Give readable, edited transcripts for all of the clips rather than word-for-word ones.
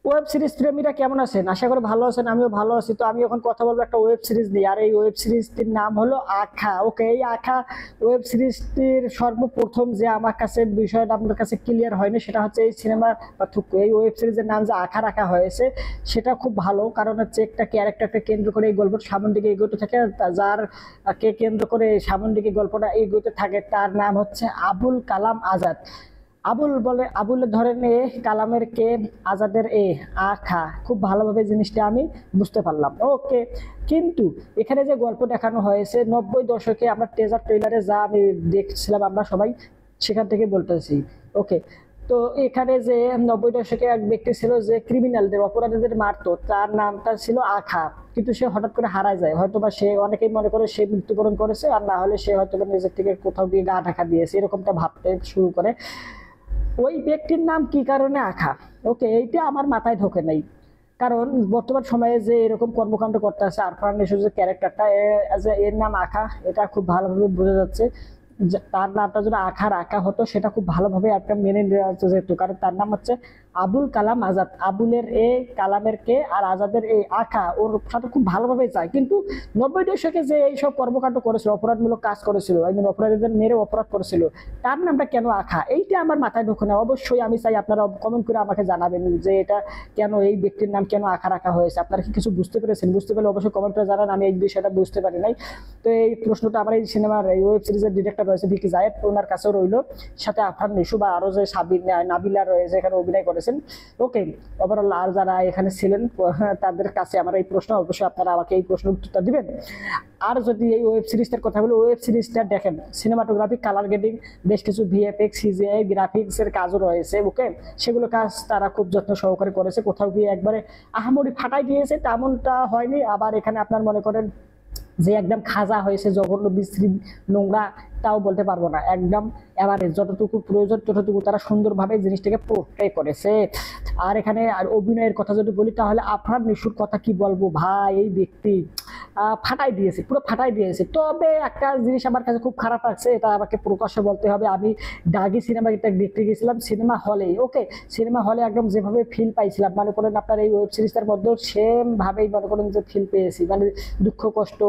Web series প্রেমীরা কেমন আছেন? আশা করি ভালো আছেন, আমিও ভালো আছি। তো আমি এখন কথা বলবো একটা ওয়েব সিরিজ নিয়ে, আর এই ওয়েব সিরিজটির নাম হলো আখা। ওকে, এই আখা ওয়েব সিরিজটির সর্বপ্রথম যে আমার কাছে বিষয়টা আপনার কাছে ক্লিয়ার হয়নি, সেটা হচ্ছে এই সিনেমার এই ওয়েব সিরিজের নাম যে আখা রাখা হয়েছে সেটা খুব ভালো, কারণ হচ্ছে একটা ক্যারেক্টারকে কেন্দ্র করে এই গল্পের সামনের দিকে এগোতে থাকে। যার কে কেন্দ্র করে সামনের দিকে গল্পটা এগোতে থাকে তার নাম হচ্ছে আবুল কালাম আজাদ। আবুল বলে আবুলের ধরেন এ, কালামের কে, আজাদের এ, আখা। খুব ভালোভাবে জিনিসটা আমি বুঝতে পারলাম। ওকে, কিন্তু এখানে যে গল্প দেখানো হয়েছে 90 দশকে, আমরা টেজার ট্রেলারে যা আমি দেখছিলাম আমরা সবাই সেখান থেকে বলতেছি। ওকে, তো এখানে যে 90 দশকে এক ব্যক্তি ছিল যে ক্রিমিনালদের, অপরাধীদের মারতো, তার নামটা ছিল আখা। কিন্তু সে হঠাৎ করে হারায় যায়, হয়তো বা সে, অনেকেই মনে করে সে মৃত্যুবরণ করেছে, আর না হলে সে হয়তো নিজের থেকে কোথাও গিয়ে গা ঢাকা দিয়েছে, এরকমটা ভাবতে শুরু করে। ওই ব্যক্তির নাম কি কারণে আখা, ওকে, এইটা আমার মাথায় ঢোকে নাই। কারণ বর্তমান সময়ে যে এরকম কর্মকাণ্ড করতে আছে আরফান নিশোর যে ক্যারেক্টারটা, এর নাম আখা, এটা খুব ভালোভাবে বোঝা যাচ্ছে। তার নামটা যদি আখা রাখা হতো সেটা খুব ভালোভাবে একটা মেনে নেওয়া যেত, কারণ তার নাম হচ্ছে আবুল কালাম আজাদ। আবুলের এ, কালামের কে, আর আজাদের এই আখা, ওর সাথে খুব ভালোভাবে যায়। কিন্তু 90 দশকে যে এইসব কর্মকাণ্ড করেছিল, অপরাধমূলক কাজ করেছিল, অপরাধীদের মেরে অপরাধ করেছিল, তার নামটা কেন আখা, এইটা আমার মাথায় ঢোকে না। অবশ্যই আমি চাই আপনারা কমেন্ট করে আমাকে জানাবেন যে এটা কেন, এই ব্যক্তির নাম কেন আখা রাখা হয়েছে। আপনারা কি কিছু বুঝতে পেরেছেন? বুঝতে পারলে অবশ্যই কমেন্ট করে জানান, আমি এই বিষয়টা বুঝতে পারি নাই। তো এই প্রশ্নটা আমার এই সিনেমার এই ওয়েব সিরিজের ডিরেক্টর রয়েছে ভিকি জায়েদ, ওনার কাছেও রইলো, সাথে আফরান নিশু বা আরো যে সাবির নাবিলা রয়েছে এখানে অভিনয় করেছেন। ওকে, ওভারঅল আর যারা এখানে ছিলেন তাদের কাছে আমার এই প্রশ্ন, অবশ্যই আপনারা আমাকে এই প্রশ্নের উত্তরটা দিবেন। আর যদি এই ওয়েব সিরিজটার কথা বলি, ওয়েব সিরিজটা দেখেন, সিনেমাটোগ্রাফি, কালার গ্রেডিং, বেশ কিছু ভিএফএক্স, সিজিআই, গ্রাফিক্স এর কাজও রয়েছে। ওকে, সেগুলো কাজ তারা খুব যত্ন সহকারে করেছে, কোথাও গিয়ে একবারে আহামরি ফাটাই দিয়েছে তেমনটা হয়নি। আবার এখানে আপনার মনে করেন যে একদম খাজা হয়েছে, জঘন্য, বিশ্রী, নোংরা, তাও বলতে পারবো না। একদম এভারেজ, যতটুকু প্রয়োজন ততটুকু তারা সুন্দরভাবে জিনিসটাকে পোর্ট্রে করেছে। আর এখানে আর অভিনয়ের কথা যদি বলি, তাহলে আফরান নিশুর কথা কি বলবো ভাই, এই ব্যক্তি ফাটাই দিয়েছে, পুরো ফাটাই দিয়েছে। তবে একটা জিনিস আমার কাছে খুব খারাপ লাগছে, এটা আমাকে প্রকাশ্যে বলতে হবে। আমি দাগি সিনেমা দেখতে গেছিলাম সিনেমা হলে। ওকে, সিনেমা হলে একদম যেভাবে ফিল পাইছিলাম, মনে করেন আপনার এই ওয়েব সিরিজটার মধ্যেও সেম ভাবেই মনে করেন যে ফিল পেয়েছি, মানে দুঃখ, কষ্ট,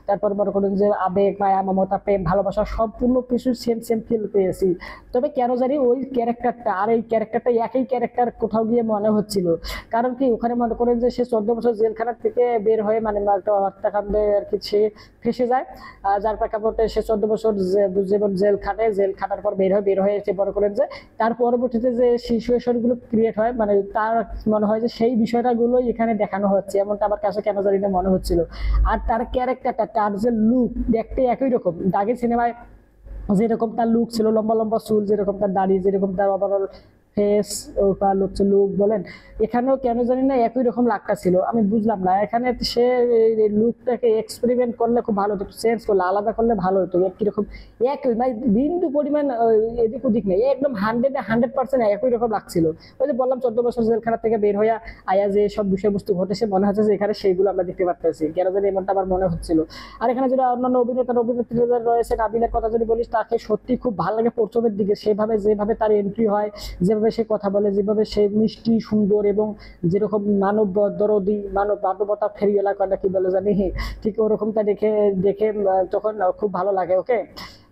তারপর মনে করেন যে আবেগ, মায়া, মমতা, প্রেম, ভালোবাসা, সম্পূর্ণ কিছু সেম সেম ফিল পেয়েছি। তবে কেন জানি ওই ক্যারেক্টারটা আর এই ক্যারেক্টারটা একই ক্যারেক্টার কোথাও গিয়ে মনে হচ্ছিল। কারণ কি, ওখানে মনে করেন যে সে 14 বছর জেলখানা থেকে বের হয়ে, মানে একটা হত্যাকাণ্ডে আর কি সে ফেসে যায়, যার প্রেক্ষাপটে সে 14 বছর জীবন জেল খাটার পর বের হয়ে এসে মনে করেন যে তার পরবর্তীতে যে সিচুয়েশন গুলো ক্রিয়েট হয়, মানে তার মনে হয় যে সেই বিষয়টা গুলোই এখানে দেখানো হচ্ছে, এমনটা আমার কাছে কেন জানি না মনে হচ্ছিল। আর তার ক্যারেক্টারটা, তার যে লুক, দেখতে একই রকম। দাগের সিনেমায় যেরকম তার লুক ছিল, লম্বা লম্বা চুল, যেরকম তার দাড়ি, যেরকম তার ওভারঅল ফেস বা লুক বলেন, এখানেও কেন জানি না একই রকম লাগটা ছিল। আমি বুঝলাম না, এখানে সে লুকটাকে এক্সপেরিমেন্ট করলে খুব ভালো হতো, চেঞ্জ করলে, আলাদা করলে ভালো হতো। কিরকম একই, মানে বিন্দু পরিমাণ এদিক ওদিক নেই, একদম 100% একই রকম লাগছিল। ওই যে বললাম 14 বছর জেলখানা থেকে বের হইয়া আয়া যে সব বিষয়বস্তু ঘটেছে, মনে হচ্ছে যে এখানে সেইগুলো আমরা দেখতে পারতেছি, কেন জানি এমনটা আমার মনে হচ্ছিল। আর এখানে যদি অন্যান্য অভিনেত্রীরা রয়েছে, নাবিলের কথা যদি বলিস, তাকে সত্যি খুব ভালো লাগে প্রথমের দিকে, সেভাবে যেভাবে তার এন্ট্রি হয়, যেভাবে সে কথা বলে, যেভাবে সে মিষ্টি, সুন্দর, এবং যেরকম মানব দরদি, মানবতা ফেরিওয়ালা কথা কি বলে জানি, ঠিক ওরকমটা দেখে দেখে তখন খুব ভালো লাগে। ওকে,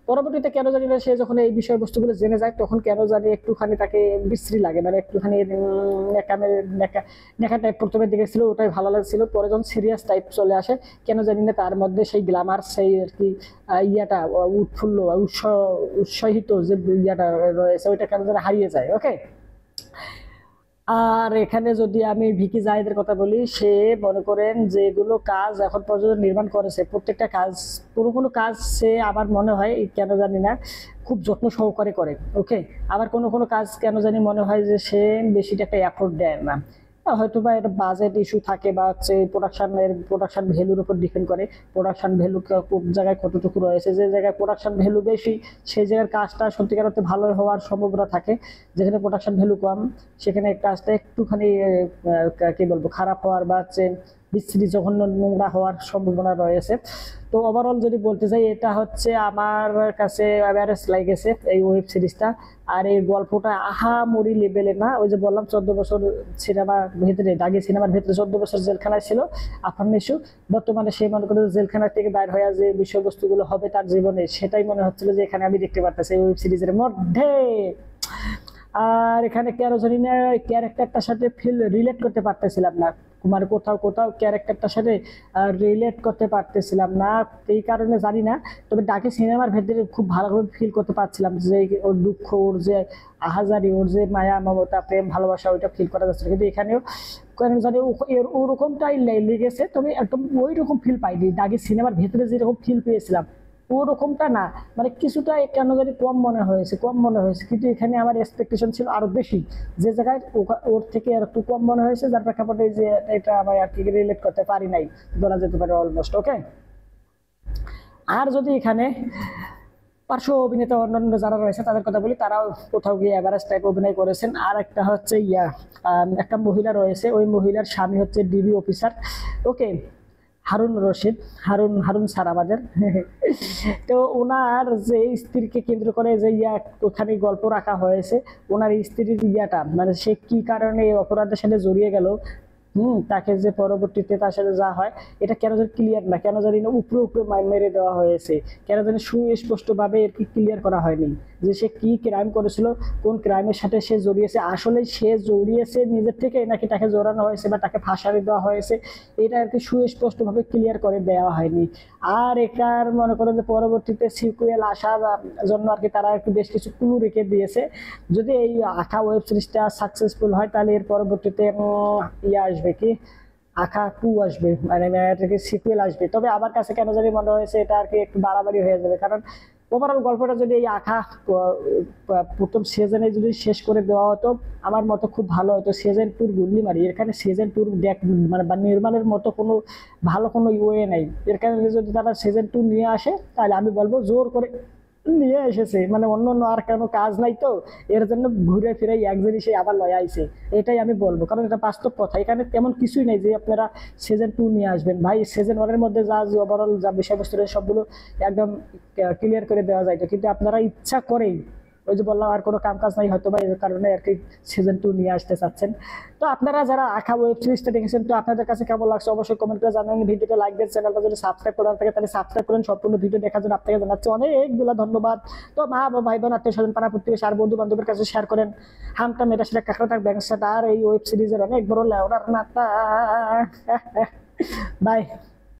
পরবর্তীতে কেন জানি না সে যখন এই বিষয়বস্তুগুলো জেনে যায়, তখন কেন জানি একটুখানি তাকে বিশ্রী লাগে, মানে একটুখানি নেকা টাইপ প্রথমের দিকে ছিল, ওটাই ভালো লাগছিল। পরে যখন সিরিয়াস টাইপ চলে আসে, কেন জানি না তার মধ্যে সেই গ্ল্যামার, সেই আর কি ইয়াটা, উৎফুল্ল, উৎসাহিত যে ইয়াটা রয়েছে, ওইটা কেন জানি হারিয়ে যায়। ওকে, আর এখানে যদি আমি ভিকি জায়েদের কথা বলি, সে মনে করেন যেগুলো কাজ এখন পর্যন্ত নির্মাণ করেছে, প্রত্যেকটা কাজ, কোনো কাজ সে আমার মনে হয় কেন জানি না খুব যত্ন সহকারে করে। ওকে, আবার কোনো কাজ কেন জানি মনে হয় যে সে বেশি একটা এফোর্ট দেয় না। হয়তো বা এটা বাজেট ইস্যু থাকে, বা হচ্ছে প্রোডাকশন ভ্যালুর উপর ডিপেন্ড করে। প্রোডাকশন ভ্যালু কোন জায়গায় কতটুকু রয়েছে, যে জায়গায় প্রোডাকশন ভ্যালু বেশি সেই জায়গার কাজটা সত্যিকার অর্থে ভালো হওয়ার সম্ভাবনা থাকে। যেখানে প্রোডাকশন ভ্যালু কম, সেখানে কাজটা একটুখানি কি বলবো, খারাপ হওয়ার বা হচ্ছে বিশ্রী জঘন্য নোংরা হওয়ার সম্ভাবনা রয়েছে। তো ওভারঅল যদি বলতে চাই, এটা হচ্ছে আমার কাছে অ্যাভারেজ লাগেছে এই ওয়েব সিরিজটা। আর এই গল্পটা আহামরি লেভেলে না, ওই যে বললাম 14 বছর সিনেমার ভেতরে, দাগি সিনেমার ভেতরে 14 বছর জেলখানায় ছিল আফরান নিশু, বর্তমানে সে মনে করে জেলখানা থেকে বাইর হয়ে যে বিষয়বস্তুগুলো হবে তার জীবনে, সেটাই মনে হচ্ছিল যে এখানে আমি দেখতে পারতেছি এই ওয়েব সিরিজের মধ্যে। আর এখানে কেন জানি না ক্যারেক্টারটার সাথে রিলেট করতে পারতেছিলাম না, মানে কোথাও কোথাও ক্যারেক্টারটার সাথে রিলেট করতে পারতেছিলাম না, এই কারণে জানি না। তবে ডাকে সিনেমার ভেতরে খুব ভালোভাবে ফিল করতে পারছিলাম যে ওর দুঃখ, ওর যে আহাজারি, ওর যে মায়া মমতা প্রেম ভালোবাসা, ওইটা ফিল করা যাচ্ছে। কিন্তু এখানেও কেন জানি ওরকমটাই লেগেছে, তবে একদম ওই রকম ফিল পাইনি। দাগি সিনেমার ভেতরে যেরকম ফিল পেয়েছিলাম ওরকমটা না, মানে কিছুটা কেন জানি কম মনে হয়েছে, কম মনে হয়েছে। কিন্তু এখানে আমার এক্সপেকটেশন ছিল আরো বেশি, যে জায়গায় ওর থেকে আর একটু কম মনে হয়েছে, যার প্রেক্ষাপটে যে এটা আমি আর কি রিলেট করতে পারি নাই বলা যেতে পারে অলমোস্ট। ওকে, আর যদি এখানে পার্শ্ব অভিনেতা অন্যান্য যারা রয়েছে তাদের কথা বলি, তারাও কোথাও গিয়ে এভারেজ টাইপ অভিনয় করেছেন। আর একটা হচ্ছে একটা মহিলা রয়েছে, ওই মহিলার স্বামী হচ্ছে ডিবি অফিসার। ওকে, হারুন রশিদ, হারুন হারুন স্যার আমাদের। তো ওনার যে স্ত্রীকে কেন্দ্র করে যে ওখানে গল্প রাখা হয়েছে, ওনার স্ত্রীর মানে সে কি কারণে এই অপরাধের সাথে জড়িয়ে গেল, তাকে যে পরবর্তীতে তার সাথে যা হয়, এটা কেন জানি ক্লিয়ার না, কেন জানি না উপরে উপরে মেরে দেওয়া হয়েছে, কেন জানি সুস্পষ্ট ভাবে এর কি ক্লিয়ার করা হয়নি যে সে কি ক্রাইম করেছিল, কোন ক্রাইমের সাথে সে জড়িয়েছে, আসলে সে জড়িয়েছে নিজের থেকে নাকি তাকে জড়ানো হয়েছে বা তাকে ফাঁসাতে দেওয়া হয়েছে, এটা আর কি সুস্পষ্ট ভাবে ক্লিয়ার করে দেওয়া হয়নি। আর এটার মনে করেন যে পরবর্তীতে সিকুয়েল আসার জন্য আর কি তারা একটু বেশ কিছু ক্লু রেখে দিয়েছে। যদি এই আঁকা ওয়েব সিরিজটা সাকসেসফুল হয়, তাহলে এর পরবর্তীতে আসবে কি আঁকা 2 আসবে, মানে এটাকে সিকুয়েল আসবে। তবে আমার কাছে কেন জানি মনে হয়েছে এটা আর কি একটু বাড়াবাড়ি হয়ে যাবে, কারণ ওভারঅল গল্পটা যদি এই আঁকা প্রথম সিজনে যদি শেষ করে দেওয়া হতো, আমার মতো খুব ভালো হতো। সিজন 2 গুল্লি মারি, এখানে সিজন 2 মানে বা নির্মাণের মতো কোনো ভালো কোনো ওয়ে নাই। এর কারণে যদি তারা সিজন 2 নিয়ে আসে, তাহলে আমি বলবো জোর করে নিয়ে এসেছে, মানে অন্য অন্য আর কোনো কাজ নাই, তো এর জন্য ঘুরে ফিরে এক জিনিসে আবার লয়ে আইছে, এটাই আমি বলবো। কারণ এটা বাস্তব কথা, এখানে তেমন কিছুই নাই যে আপনারা সিজন 2 নিয়ে আসবেন। ভাই সিজন 1 এর মধ্যে যা ওভারঅল যা বিষয়বস্তু রয়েছে সবগুলো একদম ক্লিয়ার করে দেওয়া যায়, কিন্তু আপনারা ইচ্ছা করেই ওই যে বললাম আর কোনো কাম কাজ নাই হয়তো বা, এর কারণে আর কি সিজন 2 নিয়ে আসতে চাচ্ছেন। তো আপনারা যারা আঁকা ওয়েব সিরিজটা দেখেছেন, তো আপনাদের কাছে কেমন লাগছে অবশ্যই কমেন্ট করে জানান। ভিডিওটা লাইক দেন, চ্যানেলটা যদি সাবস্ক্রাইব করার থাকে তাহলে সাবস্ক্রাইব করেন। সম্পূর্ণ ভিডিও দেখার জন্য আপনাকে জানাচ্ছি অনেকগুলো ধন্যবাদ। তো মা বা ভাই বোন আত্মীয় স্বজন পাড়া প্রতিবেশী আর বন্ধু বান্ধবের কাছে শেয়ার করেন। হামটা মেটা সেটা কাঁকড়া থাক ব্যাংক আর এই ওয়েব সিরিজের অনেক বড় লেওড়ার নাতা। বাই।